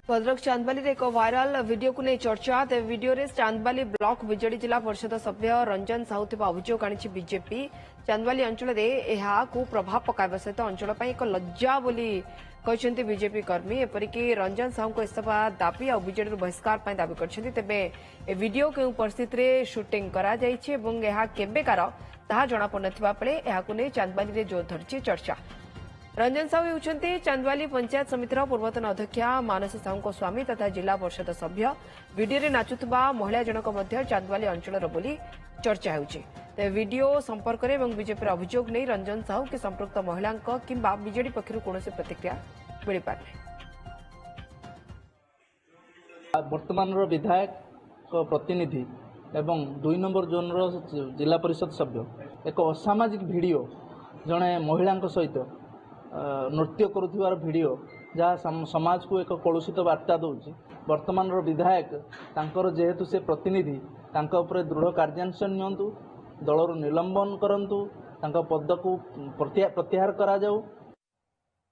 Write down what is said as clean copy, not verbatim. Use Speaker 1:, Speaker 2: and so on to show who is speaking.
Speaker 1: भद्रक चांदबाली एक viral video को नहीं चर्चा तेज वीडियो रे चांदबाली ब्लॉक बीजेडी जिला परिषद सभ्य रंजन साहू अभियोग आनी बीजेपी चांदबाली अंचल को प्रभाव पकाइबा सहित अंचल एक लज्जा बोली कहते बीजेपी कर्मी एपरिक रंजन साहू को इस्तीफा दाबी और बीजेडी बहिष्कार दाबी करते तेबे ए वीडियो केउ परिस्थिति रे शूटिंग करा जायछि एवं एहा केबेकार ताहा जणा पड़नथिबा बेले एहाकु नै चांदबाली रे जोर धरछि चर्चा। रंजन साहू होउछन्ति चांदबाली पंचायत समितिर पूर्वतन अध्यक्षा मानसी साहू स्वामी तथा जिला परिषद सभ्य वीडियो रे नाचुथबा महिला जनक मध्य चांदबाली अंचलर बोली चर्चा हेउछि। ते वीडियो संपर्क रे एवं बीजेपी अभियोग नै रंजन साहू के संपृक्त महिला किंबा बीजेडी पक्षरु कोनोसी प्रतिक्रिया मिलि पारे।
Speaker 2: वर्तमान विधायक प्रतिनिधि एवं 2 नंबर जोन जिला परिषद सभ्य एक असामाजिक वीडियो जड़े महिला सहित नृत्य करुथिबार वीडियो जहाँ समाज को एक कलुषित वार्ता दूसरी वर्तमान विधायक तांकर जेहेतु से प्रतिनिधि तांका उपरे दृढ़ कार्यानुष्ठान नियंतु दलर निलंबन करंतु तांका पद को प्रत्याहार करा जाऊ